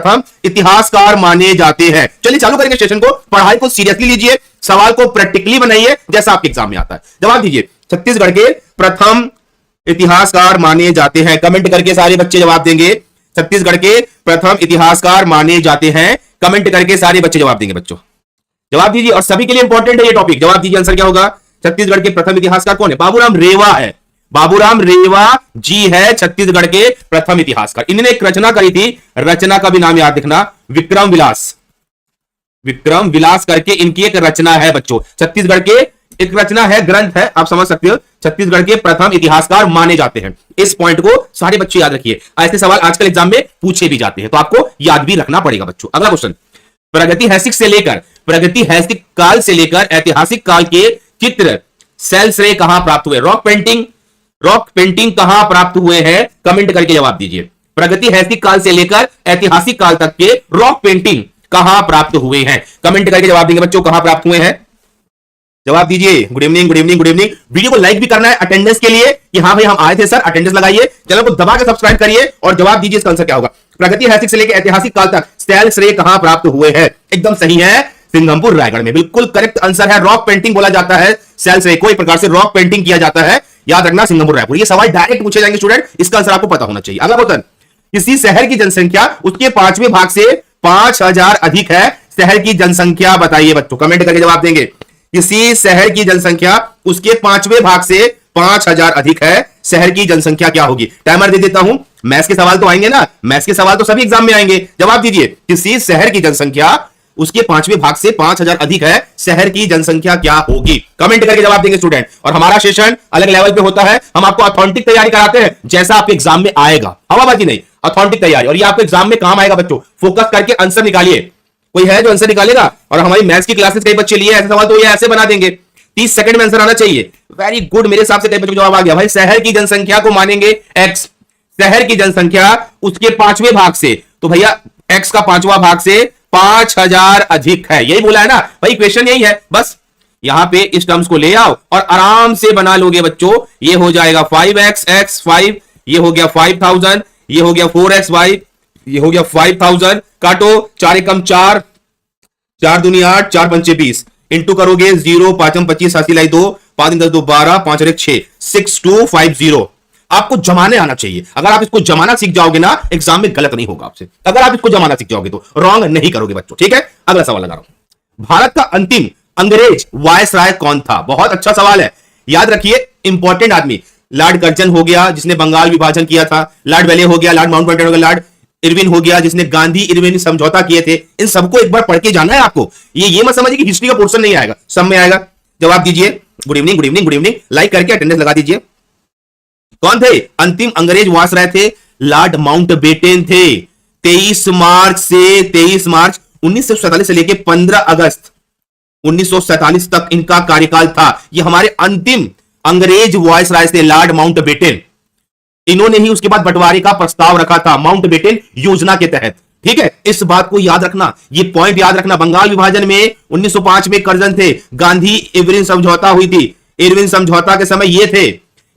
प्रथम इतिहासकार माने जाते हैं। चलिए चालू करेंगे सेशन को। पढ़ाई को सीरियसली लीजिए, सवाल को प्रैक्टिकली बनाइए जैसा आपके एग्जाम में आता है। जवाब दीजिए, छत्तीसगढ़ के प्रथम इतिहासकार माने जाते हैं। कमेंट करके सारे बच्चे जवाब देंगे। छत्तीसगढ़ के प्रथम इतिहासकार माने जाते हैं। कमेंट करके सारे बच्चे जवाब देंगे। बच्चों जवाब दीजिए, और सभी के लिए इंपॉर्टेंट है ये टॉपिक। जवाब दीजिए, आंसर क्या होगा? छत्तीसगढ़ के प्रथम इतिहासकार कौन है? बाबूराम रेवा है। बाबूराम रेवा जी है छत्तीसगढ़ के प्रथम इतिहासकार। इन्होंने एक रचना करी थी, रचना का भी नाम याद रखना, विक्रम विलास। विक्रम विलास करके इनकी एक रचना है बच्चों। छत्तीसगढ़ के एक रचना है, ग्रंथ है, आप समझ सकते हो। छत्तीसगढ़ के प्रथम इतिहासकार माने जाते हैं। इस पॉइंट को सारे बच्चे याद रखिए। ऐसे सवाल आजकल एग्जाम में पूछे भी जाते हैं, तो आपको याद भी रखना पड़ेगा बच्चों। अगला क्वेश्चन, प्रागैतिहासिक काल से लेकर ऐतिहासिक काल के चित्र सेल श्रेय कहां प्राप्त हुए? रॉक पेंटिंग कहां प्राप्त हुए हैं? कमेंट करके जवाब दीजिए। प्रागैतिहासिक काल से लेकर ऐतिहासिक काल तक के रॉक पेंटिंग कहां प्राप्त हुए हैं? कमेंट करके जवाब देंगे बच्चों, कहां प्राप्त हुए हैं? जवाब दीजिए। Good evening, good evening, good evening. Video को लाइक भी करना है अटेंडेंस के लिए कि हाँ भाई हम आए थे सर, अटेंडेंस लगाइए। चैनल को दबा के सब्सक्राइब करिए और जवाब दीजिए इसका आंसर क्या होगा। प्रागैतिहासिक से लेकर ऐतिहासिक काल तक सेल श्रेय कहां प्राप्त हुए हैं? एकदम सही है, सिंघमपुर रायगढ़ में। बिल्कुल करेक्ट आंसर है। रॉक पेंटिंग बोला जाता है सेल श्रेय को, एक प्रकार से रॉक पेंटिंग किया जाता है। याद रखना, सिंघमपुर रायपुर। ये सवाल डायरेक्ट पूछे जाएंगे स्टूडेंट, इसका आंसर आपको पता होना चाहिए। अगला क्वेश्चन, किसी शहर की जनसंख्या उसके 5वें भाग से 5000 अधिक है, शहर की जनसंख्या बताइए बच्चों। कमेंट करके जवाब देंगे। किसी शहर की जनसंख्या उसके 5वें भाग से 5000 अधिक है, शहर की जनसंख्या क्या होगी? टाइमर दे देता हूं। मैथ्स के सवाल तो आएंगे ना, मैथ्स के सवाल तो सभी एग्जाम में आएंगे। जवाब दीजिए, किसी शहर की जनसंख्या उसके 5वें भाग से 5000 अधिक है, शहर की जनसंख्या क्या होगी? कमेंट करके जवाब देंगे स्टूडेंट। और हमारा सेशन अलग लेवल पे होता है, हम आपको ऑथेंटिक तैयारी कराते हैं जैसा आपके एग्जाम में आएगा, हवाबाजी नहीं, ऑथेंटिक तैयारी। और ये आपके एग्जाम में काम आएगा बच्चों। फोकस करके आंसर निकालिए। कोई है जो आंसर निकालेगा? और हमारी मैथ्स की क्लासेस कई बच्चे लिए ऐसे सवाल तो ये ऐसे बना देंगे, 30 सेकंड में आंसर आना चाहिए। वेरी गुड, मेरे हिसाब से कई बच्चों को जवाब आ गया। भाई शहर की जनसंख्या को मानेंगे एक्स, शहर की जनसंख्या उसके 5वें भाग से, तो भैया एक्स का 5वां भाग से 5000 अधिक है। यही बोला है ना भाई, क्वेश्चन यही है। बस यहां पे इस टर्म्स को ले आओ और आराम से बना लोगे बच्चों। ये हो जाएगा 5x x 5, ये हो गया 5000, ये हो गया 4x y, ये हो गया 5000। काटो, 4 एकम 4, 4 दूनी 8, 4 पंचे 20, इंटू करोगे 0, 5 25, 7 लाई 2, 5 10 2 12, 5 1 6, 6250। आपको जमाने आना चाहिए। अगर आप इसको जमाना सीख जाओगे ना, एग्जाम में गलत नहीं होगा आपसे। अगर आप इसको जमाना सीख जाओगे तो रॉन्ग नहीं करोगे बच्चों, ठीक है। अगला सवाल लगा रहा हूं, भारत का अंतिम अंग्रेज वायसराय कौन था? बहुत अच्छा सवाल है, याद रखिए। इंपॉर्टेंट आदमी, लॉर्ड कर्जन हो गया जिसने बंगाल विभाजन किया था, लॉर्ड वेले हो गया, लॉर्ड माउंटबेटन हो गया, लॉर्ड इरविन हो गया जिसने गांधी इरविन समझौता किए थे। इन सबको एक बार पढ़ के जाना है आपको। ये मत समझिए कि हिस्ट्री का पोर्शन नहीं आएगा, सब में आएगा। जवाब दीजिए। Good evening, good evening, good evening. Like करके अटेंडेंस लगा दीजिए। कौन थे अंतिम अंग्रेज वायसराय? थे लॉर्ड माउंटबेटन थे। 23 मार्च 1947 से लेकर 15 अगस्त 1947 तक इनका कार्यकाल था। ये हमारे अंतिम अंग्रेज वायसराय थे, लॉर्ड माउंटबेटन। इन्होंने ही उसके बाद बंटवारे का प्रस्ताव रखा था माउंटबेटन योजना के तहत, ठीक है। इस बात को याद रखना, ये पॉइंट याद रखना। बंगाल विभाजन में 1905 में कर्जन थे, गांधी इरविन समझौता हुई थी, इरविन समझौता के समय ये थे।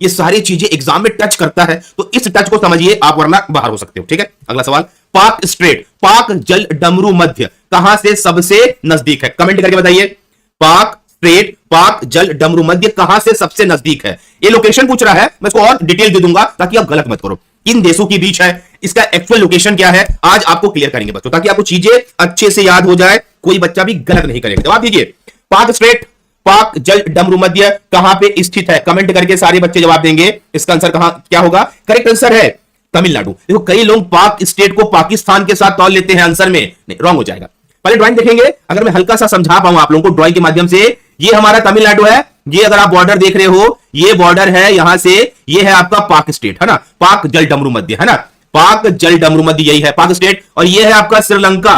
ये सारी चीजें एग्जाम में टच करता है, तो इस टच को समझिए आप, वरना बाहर हो सकते हो, ठीक है। अगला सवाल, पाक स्ट्रेट, पाक जल डमरू मध्य कहां से सबसे नजदीक है? कमेंट करके बताइए। पाक स्ट्रेट, पाक जल डमरू मध्य कहां से सबसे नजदीक है? ये लोकेशन पूछ रहा है, मैं इसको और डिटेल दे दूंगा ताकि आप गलत मत करो। किन देशों के बीच है, इसका एक्चुअल लोकेशन क्या है, आज आपको क्लियर करेंगे बच्चों, ताकि आपको चीजें अच्छे से याद हो जाए, कोई बच्चा भी गलत नहीं करेगा। जवाब दीजिए। पाक स्ट्रेट, पाक जल डमरू मध्य कहां पे स्थित है? कमेंट करके सारे बच्चे जवाब देंगे। इसका आंसर कहां क्या होगा? करेक्ट आंसर है तमिलनाडु। देखो कई लोग पाक स्टेट को पाकिस्तान के साथ तौल लेते हैं आंसर में, नहीं, रॉन्ग हो जाएगा। पहले ड्राइंग देखेंगे, अगर मैं हल्का सा समझा पाऊं आप लोगों को ड्राइंग के माध्यम से। ये हमारा तमिलनाडु है, ये अगर आप बॉर्डर देख रहे हो, ये बॉर्डर है यहां से, ये है आपका पाक स्टेट, है ना, पाक जल डमरू मध्य, है ना, पाक जल डमरू मध्य यही है पाक स्टेट। और ये है आपका श्रीलंका,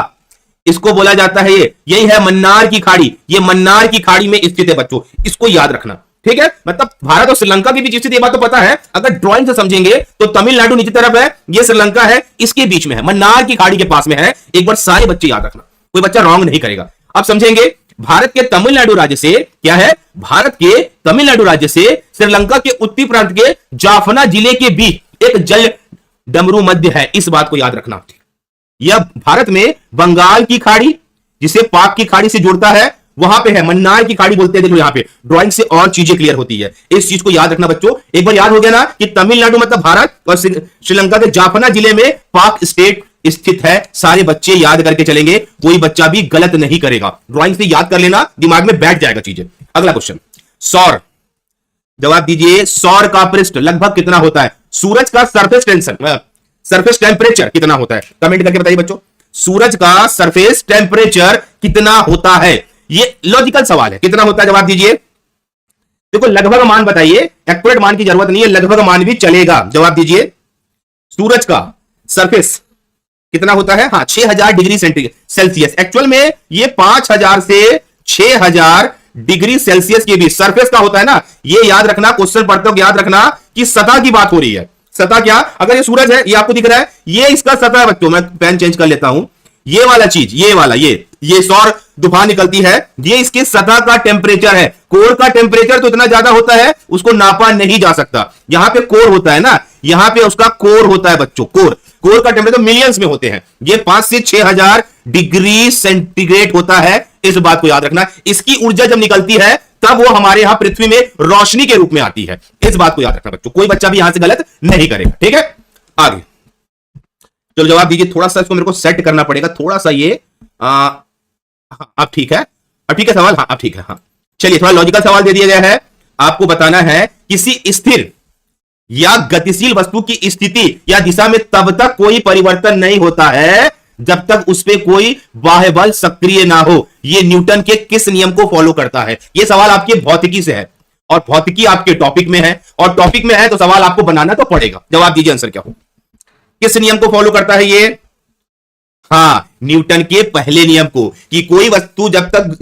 इसको बोला जाता है, ये यही है मन्नार की खाड़ी, ये मन्नार की खाड़ी में स्थित है बच्चों, इसको याद रखना, ठीक है। मतलब भारत और श्रीलंका के बीच स्थित, ये बात तो पता है। अगर ड्राइंग से समझेंगे तो तमिलनाडु नीचे तरफ है, ये श्रीलंका है, इसके बीच में है, मन्नार की खाड़ी के पास में है। एक बार सारे बच्चे याद रखना, कोई बच्चा रॉन्ग नहीं करेगा। अब समझेंगे, भारत के तमिलनाडु राज्य से क्या है, भारत के तमिलनाडु राज्य से श्रीलंका के उत्तरी प्रांत के जाफना जिले के बीच एक जल डमरू मध्य है, इस बात को याद रखना। यह भारत में बंगाल की खाड़ी, जिसे पाक की खाड़ी से जोड़ता है, वहां पे है। मन्नार की खाड़ी बोलते हैं। देखो यहां पे ड्राइंग से और चीजें क्लियर होती है। इस चीज को याद रखना बच्चों। एक बार याद हो गया ना कि तमिलनाडु मतलब भारत और श्रीलंका के जाफना जिले में पाक स्टेट स्थित है। सारे बच्चे याद करके चलेंगे, कोई बच्चा भी गलत नहीं करेगा। ड्राइंग से याद कर लेना, दिमाग में बैठ जाएगा चीजें। अगला क्वेश्चन, सौर। जवाब दीजिए, सौर का पृष्ठ लगभग कितना होता है? सूरज का सरफेस टेम्परेचर कितना होता है? कमेंट करके बताइए बच्चों, सूरज का सरफेस टेम्परेचर कितना होता है? ये लॉजिकल सवाल है, कितना होता है? जवाब दीजिए। देखो लगभग मान बताइए, एक्यूरेट मान की जरूरत नहीं है, लगभग मान भी चलेगा। जवाब दीजिए, सूरज का सरफेस कितना होता है? हाँ, 6000 डिग्री सेल्सियस। एक्चुअल में ये 5000 से 6000 डिग्री सेल्सियस के बीच सरफेस का होता है ना। ये याद रखना, क्वेश्चन पढ़ते हो याद रखना कि सतह की बात हो रही है। सतह क्या? अगर ये सूरज है, ये आपको दिख रहा है, ये इसका सतह है बच्चों। मैं पेन चेंज कर लेता हूं। ये वाला चीज, ये वाला, ये सौर तूफान निकलती है, ये इसके सतह का टेम्परेचर है। कोर का टेम्परेचर तो इतना ज्यादा होता है, उसको नापा नहीं जा सकता। यहां पे कोर होता है ना, यहां पे उसका कोर होता है बच्चों। कोर का टेम्परेचर मिलियंस में होते हैं। ये 5 से 6000 डिग्री सेंटीग्रेड होता है। इस बात को याद रखना। इसकी ऊर्जा जब निकलती है तब वो हमारे यहां पृथ्वी में रोशनी के रूप में आती है। इस बात को याद रखना बच्चों, कोई बच्चा भी यहां से गलत नहीं करेगा। ठीक है, आगे चलो जवाब दीजिए। थोड़ा सा इसको मेरे को सेट करना पड़ेगा, थोड़ा सा ये अब ठीक है, अब ठीक है सवाल। हाँ अब ठीक है। हाँ चलिए, थोड़ा लॉजिकल सवाल दे दिया गया है। आपको बताना है किसी स्थिर या गतिशील वस्तु की स्थिति या दिशा में तब तक कोई परिवर्तन नहीं होता है जब तक उस पर कोई बाह्य बल सक्रिय ना हो। यह न्यूटन के किस नियम को फॉलो करता है? यह सवाल आपके भौतिकी से है और भौतिकी आपके टॉपिक में है, और टॉपिक में है तो सवाल आपको बनाना तो पड़ेगा। जवाब दीजिए, आंसर क्या हो? किस नियम को फॉलो करता है ये? हाँ, न्यूटन के पहले नियम को, कि कोई वस्तु जब तक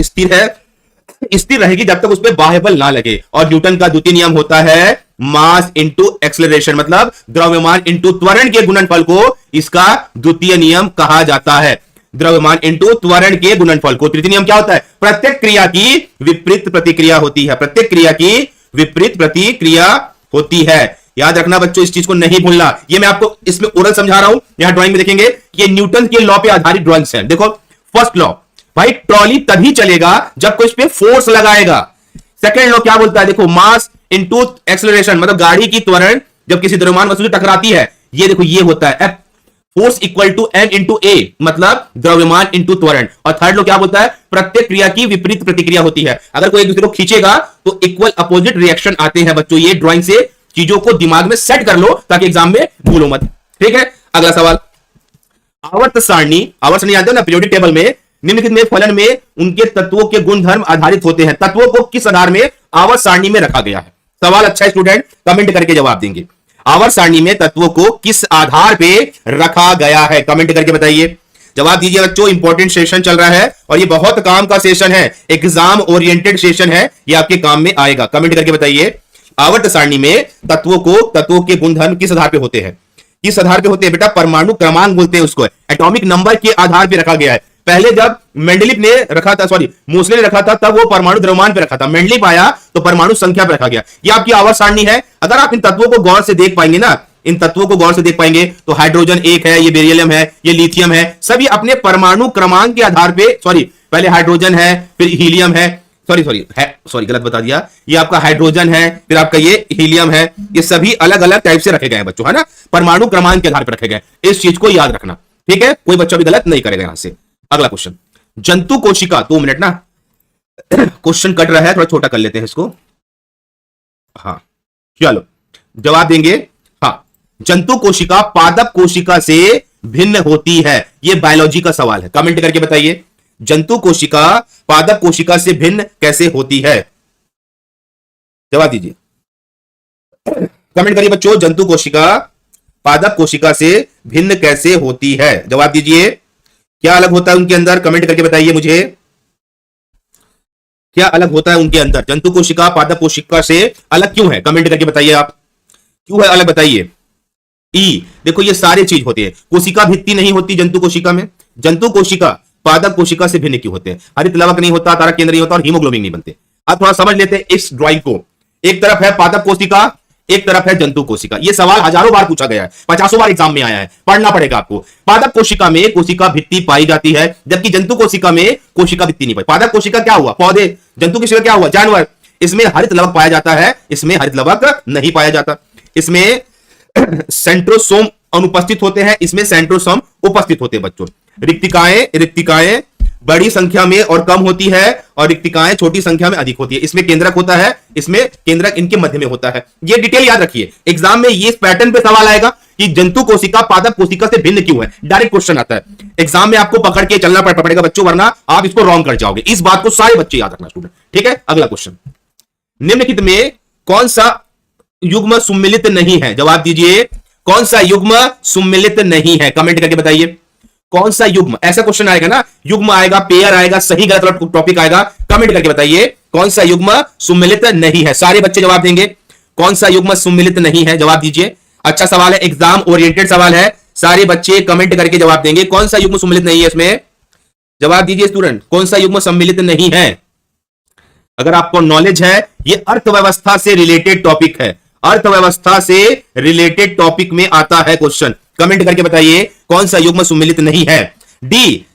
स्थिर रहेगी जब तक उस पर बाह्य बल ना लगे। और न्यूटन का द्वितीय नियम होता है मास इंटू एक्सेलरेशन, मतलब द्रव्यमान इंटू त्वरण के गुणनफल को इसका द्वितीय नियम कहा जाता है। द्रव्यमान इंटू त्वरण के गुणनफल को। तृतीय नियम क्या होता है? प्रत्येक क्रिया की विपरीत प्रतिक्रिया होती है। प्रत्येक क्रिया की विपरीत प्रतिक्रिया होती है। याद रखना बच्चों, इस चीज को नहीं भूलना। ये मैं आपको इसमें ओरल समझा रहा हूं, यहां ड्राइंग में देखेंगे ये न्यूटन के लॉ पे आधारित ड्राइंग्स है। देखो फर्स्ट लॉ, भाई ट्रॉली तभी चलेगा जब कोई इस पे फोर्स लगाएगा। सेकंड लॉ क्या बोलता है? देखो मास इंटू एक्सेलरेशन, मतलब गाड़ी की त्वरण जब किसी द्रव्यमान वस्तु से टकराती है, ये देखो ये होता है F, force equal to m into a, मतलब द्रव्यमान इंटू त्वरण। और थर्ड लॉ क्या बोलता है? प्रत्येक क्रिया की विपरीत प्रतिक्रिया होती है। अगर कोई एक दूसरे को खींचेगा तो इक्वल अपोजिट रिएक्शन आते हैं बच्चों। ये ड्राइंग से चीजों को दिमाग में सेट कर लो ताकि एग्जाम में भूलो मत। ठीक है, अगला सवाल, आवर्त सारणी आते हो ना, पीरियोडिक टेबल में निम्नलिखित में फलन में उनके तत्वों के गुणधर्म आधारित होते हैं। तत्वों को किस आधार में आवर्त सारणी में रखा गया है? सवाल अच्छा है स्टूडेंट, कमेंट करके जवाब देंगे। आवर्त सारणी में तत्वों को किस आधार पे रखा गया है? कमेंट करके बताइए। जवाब दीजिए बच्चों, इंपॉर्टेंट सेशन चल रहा है और ये बहुत काम का सेशन है, एग्जाम ओरिएंटेड सेशन है, ये आपके काम में आएगा। कमेंट करके बताइए, आवर्त सारणी में तत्वों के गुणधर्म किस आधार पे होते हैं? किस आधार पे होते हैं बेटा? परमाणु क्रमांक बोलते हैं उसको, एटॉमिक नंबर के आधार पे रखा गया है। पहले जब मेंडलीफ ने रखा था, मोसले ने रखा था, तब वो परमाणु द्रव्यमान पे रखा था। मेंडलीफ आया तो परमाणु संख्या पे रखा गया। ये आपकी आवर्त सारणी है। अगर आप इन तत्वों को गौर से देख पाएंगे ना, इन तत्वों को गौर से देख पाएंगे तो हाइड्रोजन एक है, ये बेरिलियम है, ये लिथियम है, सभी अपने परमाणु क्रमांक के आधार पे, पहले हाइड्रोजन है, फिर हीलियम है, गलत बता दिया, ये आपका हाइड्रोजन है, फिर आपका ये हीलियम है, ये सभी अलग अलग टाइप से रखे गए हैं बच्चों, है ना, परमाणु क्रमांक के आधार पर रखे गए। इस चीज को याद रखना, ठीक है, कोई बच्चा भी गलत नहीं करेगा यहां से। अगला क्वेश्चन, जंतु कोशिका, 2 मिनट ना, क्वेश्चन कट रहा है, थोड़ा छोटा कर लेते हैं इसको। हाँ चलो जवाब देंगे। हाँ, जंतु कोशिका पादप कोशिका से भिन्न होती है। यह बायोलॉजी का सवाल है, कमेंट करके बताइए, जंतु कोशिका पादप कोशिका से भिन्न कैसे होती है? जवाब दीजिए, कमेंट करिए बच्चों, जंतु कोशिका पादप कोशिका से भिन्न कैसे होती है? जवाब दीजिए, क्या अलग होता है उनके अंदर? कमेंट करके बताइए मुझे, क्या अलग होता है उनके अंदर? जंतु कोशिका पादप कोशिका से अलग क्यों है? कमेंट करके बताइए, आप क्यों है अलग, बताइए। ई, देखो ये सारे चीज होते हैं। कोशिका भित्ति नहीं होती जंतु कोशिका में। जंतु कोशिका पादप कोशिका से भिन्न क्यों होते हैं? हरित लवक नहीं होता, तारक केंद्र नहीं होता और हीमोग्लोबिन नहीं बनते। अब थोड़ा समझ लेते हैं इस ड्राइंग को। एक तरफ है पादप कोशिका, एक तरफ है जंतु कोशिका। ये सवाल हजारों बार पूछा गया है, 50 बार एग्जाम में आया है, पढ़ना पड़ेगा आपको। पादप कोशिका में कोशिका भित्ति पाई जाती है, जबकि जंतु कोशिका में कोशिका भित्ति नहीं पाई। पादप कोशिका क्या हुआ? पौधे। जंतु कोशिका क्या हुआ? जानवर। इसमें हरित लवक पाया जाता है, इसमें हरित लवक नहीं पाया जाता। इसमें सेंट्रोसोम अनुपस्थित होते हैं, इसमें सेंट्रोसोम उपस्थित होते हैं बच्चों। रिक्तिकाएं बड़ी संख्या में और कम होती है, और रिक्तिकाएं छोटी संख्या में अधिक होती है। इसमें केंद्रक होता है, इसमें केंद्रक इनके मध्य में होता है। ये डिटेल याद रखिए, एग्जाम में ये पैटर्न पे सवाल आएगा कि जंतु कोशिका पादप कोशिका से भिन्न क्यों है। डायरेक्ट क्वेश्चन आता है, एग्जाम में आपको पकड़ के चलना पड़ेगा बच्चों, वरना आप इसको रॉन्ग कर जाओगे। इस बात को सारे बच्चे याद रखना स्टूडेंट, ठीक है। अगला क्वेश्चन, निम्नलिखित में कौन सा युग्म सुम्मिलित नहीं है? जवाब दीजिए, कौन सा युग्म सुम्मिलित नहीं है? कमेंट करके बताइए कौन सा युग्म। ऐसा क्वेश्चन आएगा ना, युग्म आएगा, पेयर आएगा, सही गलत टॉपिक आएगा, कमेंट करके बताइए कौन सा युग्म सुम्मिलित नहीं है। सारे बच्चे जवाब देंगे, कौन सा युग्म सुम्मिलित नहीं है, जवाब दीजिए। अच्छा सवाल है, एग्जाम ओरिएंटेड सवाल है, सारे बच्चे कमेंट करके जवाब देंगे कौन सा युग्म सम्मिलित नहीं है। इसमें जवाब दीजिए स्टूडेंट, कौन सा युग्म सम्मिलित नहीं है। अगर आपको नॉलेज है, ये अर्थव्यवस्था से रिलेटेड टॉपिक है, अर्थव्यवस्था से रिलेटेड टॉपिक में आता है क्वेश्चन। कमेंट करके बताइए कौन सा युग्म सुम्मिलित नहीं है। डी,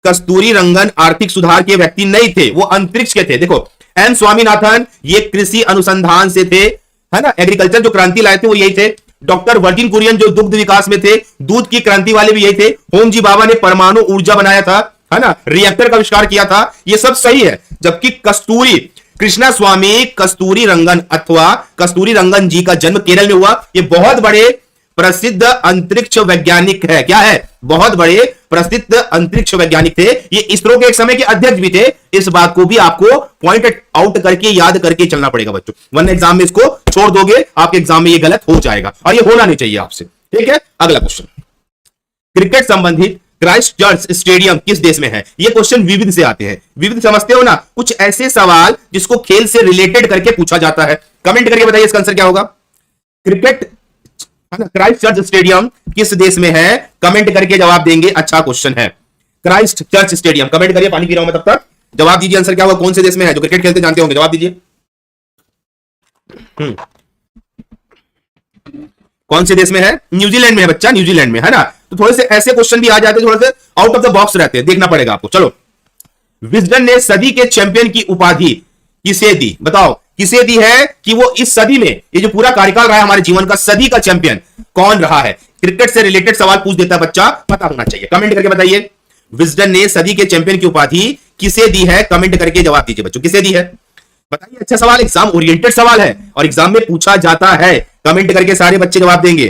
कस्तूरी रंगन आर्थिक सुधार के व्यक्ति नहीं थे, वो अंतरिक्ष के थे। देखो एम स्वामीनाथन ये कृषि अनुसंधान से थे, है ना, एग्रीकल्चर जो क्रांति लाए थे वो यही थे। डॉक्टर वर्जिन कुरियन जो दुग्ध विकास में थे, दूध की क्रांति वाले भी यही थे। होमजी बाबा ने परमाणु ऊर्जा बनाया था, है ना, रिएक्टर का आविष्कार किया था, ये सब सही है। जबकि कस्तूरी कृष्णा स्वामी कस्तूरी रंगन अथवा कस्तूरी रंगन जी का जन्म केरल में हुआ। ये बहुत बड़े प्रसिद्ध अंतरिक्ष वैज्ञानिक है। क्या है? बहुत बड़े प्रसिद्ध अंतरिक्ष वैज्ञानिक थे। ये इसरो के एक समय के अध्यक्ष भी थे। इस बात को भी आपको पॉइंट आउट करके याद करके चलना पड़ेगा बच्चों, वरना एग्जाम में इसको छोड़ दोगे, आपके एग्जाम में ये गलत हो जाएगा, और ये होना नहीं चाहिए आपसे, ठीक है। अगला क्वेश्चन, क्रिकेट संबंधित क्राइस्ट चर्च स्टेडियम किस देश में है? ये क्वेश्चन विविध से आते हैं, विविध समझते हो ना, कुछ ऐसे सवाल जिसको खेल से रिलेटेड करके पूछा जाता है। कमेंट करके बताइए इसका आंसर क्या होगा। क्रिकेट क्राइस्ट चर्च स्टेडियम किस देश में है? कमेंट करके जवाब देंगे। अच्छा क्वेश्चन है, क्राइस्ट चर्च स्टेडियम। कमेंट करिए, पानी पी रहा हूं मैं तब तक। जवाब दीजिए आंसर क्या होगा, कौन से देश में है? जो क्रिकेट खेलते जानते होंगे, जवाब दीजिए। कौन से देश में है? न्यूजीलैंड में है बच्चा, न्यूजीलैंड में, है ना। तो थोड़े से ऐसे क्वेश्चन भी आ जाते हैं, थोड़े से आउट ऑफ द बॉक्स रहते हैं, देखना पड़ेगा आपको। चलो, विजडन ने सदी के चैंपियन की उपाधि किसे दी? बताओ किसे दी है कि वो इस सदी में, ये जो पूरा कार्यकाल रहा है हमारे जीवन का, सदी का चैंपियन कौन रहा है? क्रिकेट से रिलेटेड सवाल पूछ देता बच्चा, पता होना चाहिए। कमेंट करके बताइए, विजडन ने सदी के चैंपियन की उपाधि किसे दी है? कमेंट करके जवाब दीजिए बच्चों, किसे दी है बताइए। अच्छा सवाल, एग्जाम ओरिएंटेड सवाल है और एग्जाम में पूछा जाता है। कमेंट करके सारे बच्चे जवाब देंगे,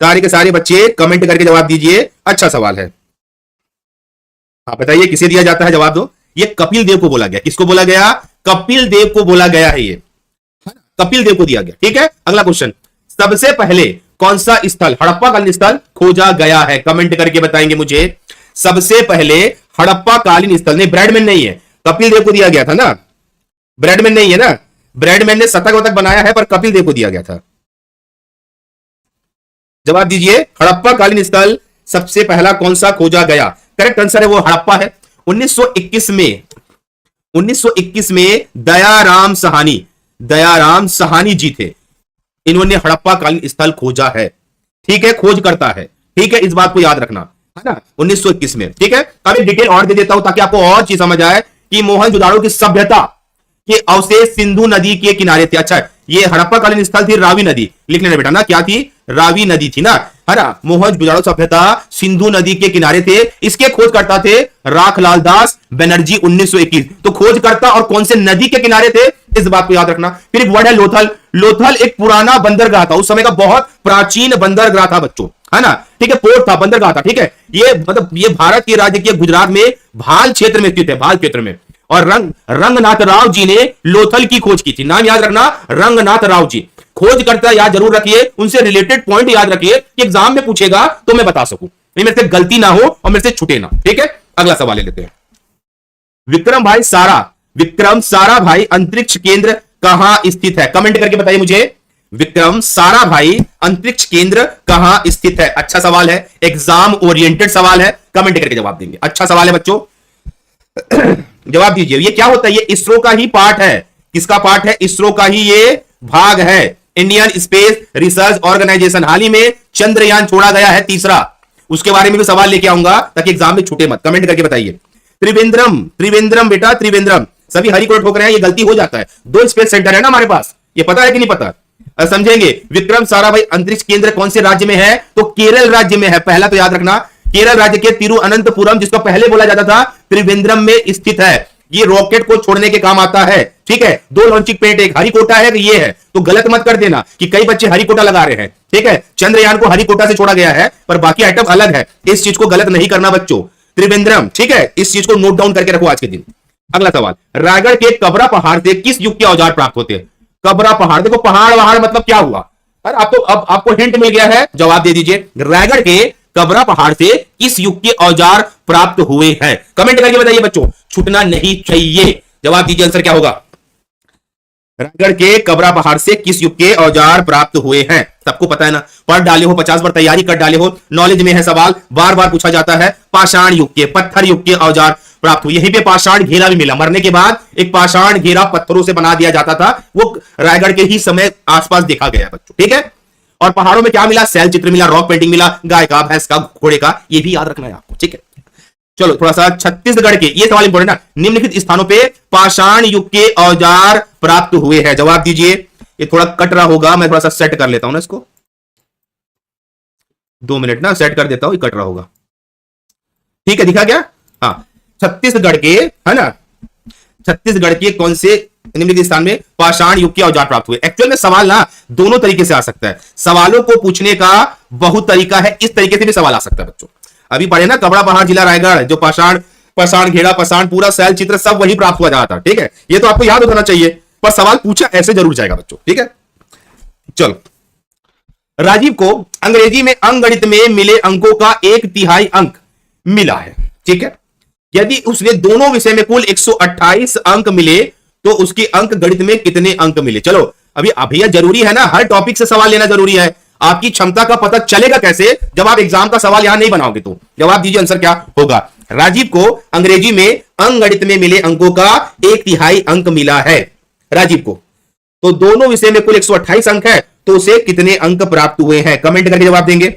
सारे के सारे बच्चे कमेंट करके जवाब दीजिए। अच्छा सवाल है, हाँ बताइए किसे दिया जाता है, जवाब दो। ये कपिल देव को बोला गया। किसको बोला गया? कपिल देव को बोला गया है, ये कपिल देव को दिया गया, ठीक है। अगला क्वेश्चन, सबसे पहले कौन सा स्थल, हड़प्पा कालीन स्थल खोजा गया है? कमेंट करके बताएंगे मुझे। सबसे पहले हड़प्पा कालीन स्थल, नहीं ब्रैडमैन नहीं है, कपिल देव को दिया गया था ना, ब्रैडमैन नहीं है ना, ब्रैडमैन ने शतक वतक बनाया है, पर कपिल देव को दिया गया था। जवाब दीजिए, हड़प्पा कालीन स्थल सबसे पहला कौन सा खोजा गया? करेक्ट आंसर है वो हड़प्पा है। 1921 में दयाराम सहानी जी थे, इन्होंने हड़प्पा कालीन स्थल खोजा है, ठीक है, खोज करता है, ठीक है, इस बात को याद रखना, है ना, 1921 में, ठीक है। अब एक डिटेल और दे देता हूं ताकि आपको और चीज समझ आए कि मोहनजोदाड़ो की सभ्यता के अवशेष सिंधु नदी के किनारे थे। अच्छा, ये हड़प्पा कालीन स्थल थी रावी नदी, लिख लेना बेटा ना, क्या थी? रावी नदी थी ना, है ना। मोहनजोदाड़ो सभ्यता सिंधु नदी के किनारे थे, इसके खोज करता थे राखलाल दास बनर्जी 1921। तो खोज करता और कौन से नदी के किनारे थे, इस बात को याद रखना। फिर एक वर्ड है लोथल। लोथल एक पुराना बंदरगाह था, उस समय का बहुत प्राचीन बंदरगाह था बच्चों, है ना, ठीक है, पोर्ट था, बंदरगाह था, ठीक है। ये मतलब ये भारत के राज्य के गुजरात में भाल क्षेत्र में स्थित है, भाल क्षेत्र में। और रंगनाथ राव जी ने लोथल की खोज की थी, नाम याद रखना, रंगनाथ राव जी। खोज करता याद जरूर रखिए, उनसे रिलेटेड पॉइंट याद रखिए कि एग्जाम में पूछेगा तो मैं बता सकूं, मेरे से गलती ना हो और मेरे से छूटे ना, ठीक है। अगला सवाल ले लेते हैं। विक्रम साराभाई अंतरिक्ष केंद्र कहां स्थित है? कमेंट करके बताइए मुझे, विक्रम साराभाई अंतरिक्ष केंद्र कहां स्थित है? अच्छा सवाल है, एग्जाम ओरिएंटेड सवाल है, कमेंट करके जवाब देंगे। अच्छा सवाल है बच्चों, जवाब दीजिए। ये क्या होता है? ये इसरो का ही पार्ट है। किसका पार्ट है? इसरो का ही ये भाग है। इंडियन स्पेस रिसर्च ऑर्गेनाइजेशन, हाल ही में चंद्रयान छोड़ा गया है तीसरा, उसके बारे में भी सवाल लेके आऊंगा ताकि एग्जाम में छूटे मत। कमेंट करके बताइए। त्रिवेंद्रम, त्रिवेंद्रम बेटा, त्रिवेंद्रम। सभी हरी को ठोक रहे हैं, ये गलती हो जाता है। 2 स्पेस सेंटर है ना हमारे पास, ये पता है कि नहीं पता? समझेंगे। विक्रम साराभाई अंतरिक्ष केंद्र कौन से राज्य में है? तो केरल राज्य में है। पहला तो याद रखना, केरल राज्य के तिरुअनंतपुरम, जिसको पहले बोला जाता था, त्रिवेंद्रम में स्थित है। ये रॉकेट को छोड़ने के काम आता है, ठीक है। 2 लॉन्चिंग पैड, एक हरिकोटा है, ये है। तो गलत मत कर देना कि कई बच्चे हरिकोटा लगा रहे हैं, ठीक है। चंद्रयान को हरिकोटा से छोड़ा गया है, पर बाकी आइटम अलग है। इस चीज को गलत नहीं करना बच्चों, त्रिवेंद्रम, ठीक है। इस चीज को नोट डाउन करके रखो आज के दिन। अगला सवाल, रायगढ़ के कबरा पहाड़ से किस युग के औजार प्राप्त होते हैं? कबरा पहाड़, देखो पहाड़ वहाड़ मतलब क्या हुआ? अरे आप तो अब आपको हिंट मिल गया है, जवाब दे दीजिए। रायगढ़ के कबरा पहाड़ से किस युग के औजार प्राप्त हुए हैं? कमेंट करके बताइए बच्चों, छूटना नहीं चाहिए। जवाब दीजिए, आंसर क्या होगा? रायगढ़ के कबरा पहाड़ से किस युग के औजार प्राप्त हुए हैं? सबको पता है ना, पढ़ डाले हो, 50 बार तैयारी कर डाले हो, नॉलेज में है सवाल, बार बार पूछा जाता है। पाषाण युग के, पत्थर युग के औजार प्राप्त हुए। यहीं पे पाषाण घेरा भी मिला, मरने के बाद एक पाषाण घेरा पत्थरों से बना दिया जाता था, वो रायगढ़ के ही समय आसपास देखा गया बच्चों, ठीक है। और पहाड़ों में क्या मिला? शैल चित्र मिला, रॉक पेंटिंग मिला, गाय का, भैंस का, घोड़े का, ये भी याद रखना है आपको, ठीक है। चलो थोड़ा सा छत्तीसगढ़ के, ये सवाल इंपॉर्टेंट है, निम्नलिखित स्थानों पे पाषाण युग के औजार प्राप्त हुए हैं। जवाब दीजिए। ये थोड़ा कट रहा होगा, मैं थोड़ा सा सेट कर लेता हूं ना इसको, 2 मिनट ना सेट कर देता हूं, ये कट रहा होगा, ठीक है। दिखा गया? हाँ, छत्तीसगढ़ के, है ना, छत्तीसगढ़ के कौन से निम्नलिखित स्थान में पाषाण युग के औजार प्राप्त हुए? एक्चुअल में सवाल ना दोनों तरीके से आ सकता है, सवालों को पूछने का बहुत तरीका है, इस तरीके से भी सवाल आ सकता है बच्चों। अभी पढ़े ना, कबड़ा पहाड़ जिला रायगढ़, जो पाषाण, पाषाण घेरा, पाषाण पूरा शैल चित्र सब वही प्राप्त हुआ जाता, ठीक है। ये तो आपको याद होना चाहिए, पर सवाल पूछा ऐसे जरूर जाएगा बच्चों, ठीक है। चलो, राजीव को अंग्रेजी में अंकगणित में मिले अंकों का 1/3 अंक मिला है, ठीक है। यदि उसने दोनों विषय में कुल 128 अंक मिले तो उसके अंक गणित में कितने अंक मिले? चलो अभी भैया जरूरी है ना, हर टॉपिक से सवाल लेना जरूरी है। आपकी क्षमता का पता चलेगा कैसे जब आप एग्जाम का सवाल यहां नहीं बनाओगे? तो जवाब दीजिए, आंसर क्या होगा? राजीव को अंग्रेजी में अंकगणित में मिले अंकों का 1/3 अंक मिला है, राजीव को। तो दोनों विषय में कुल 128 अंक है, तो उसे कितने अंक प्राप्त हुए हैं? कमेंट करके जवाब देंगे।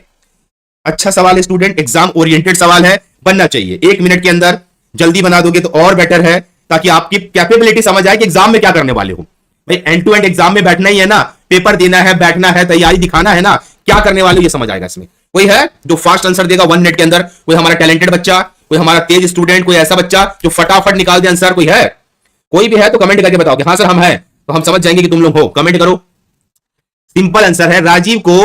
अच्छा सवाल है स्टूडेंट, एग्जाम ओरिएंटेड सवाल है, बनना चाहिए। 1 मिनट के अंदर जल्दी बना दोगे तो और बेटर है, ताकि आपकी कैपेबिलिटी समझ आए कि एग्जाम में क्या करने वाले हो। भाई एंड टू एंड एग्जाम में बैठना ही है ना, पेपर देना है, बैठना है, तैयारी दिखाना है ना, क्या करने वाले हो ये समझ आएगा इसमें। कोई है जो फास्ट आंसर देगा 1 मिनट के अंदर? कोई हमारा टैलेंटेड बच्चा, कोई हमारा तेज स्टूडेंट, कोई ऐसा बच्चा जो फटाफट निकाल दे आंसर? कोई है? कोई भी है तो कमेंट करके बताओ कि हाँ सर हम हैं, तो हम समझ जाएंगे कि तुम लोग हो। कमेंट करो। सिंपल आंसर है, राजीव को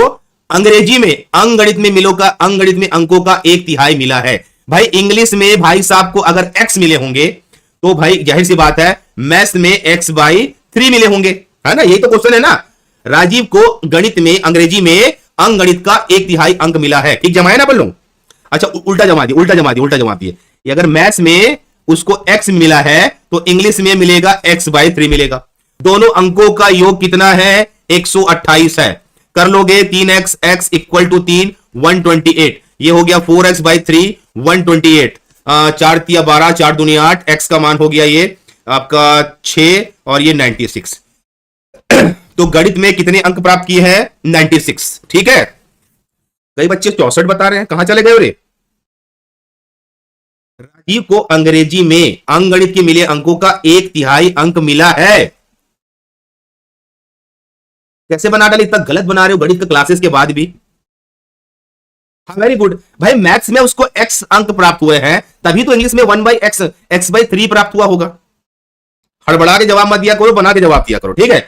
अंग्रेजी में अंकगणित में अंकगणित में अंकों का 1/3 मिला है। भाई इंग्लिश में भाई साहब को अगर x मिले होंगे तो भाई जाहिर सी बात है मैथ्स में x/3 मिले होंगे, है ना। यही तो क्वेश्चन है ना। राजीव को गणित में, अंग्रेजी में अंकगणित का 1/3 अंक मिला है, ठीक जमाए ना बल्लू? अच्छा उल्टा जमा दिए, उल्टा जमा दिए। अगर मैथ्स में उसको x मिला है तो इंग्लिश में मिलेगा x/3 मिलेगा। दोनों अंकों का योग कितना है? 128 है। कर लोगे 3x x इक्वल टू 3 128, ये हो गया 4x/3 128, 4 तिया 12 4 दूनी 8, x का मान हो गया ये आपका 6 और ये 96। तो गणित में कितने अंक प्राप्त किए हैं? 96, ठीक है। कई बच्चे 64 बता रहे हैं, कहां चले गए रे? राजीव को अंग्रेजी में अंकगणित के मिले अंकों का 1/3 अंक मिला है। कैसे बना डाले? इतना गलत बना रहे हो गणित के क्लासेस के बाद भी। हाँ वेरी गुड भाई, मैथ्स में उसको x अंक प्राप्त हुए हैं, तभी तो इंग्लिश में 1/x x/3 प्राप्त हुआ होगा। हड़बड़ा के जवाब मत दिया करो, बना के जवाब दिया करो, ठीक है।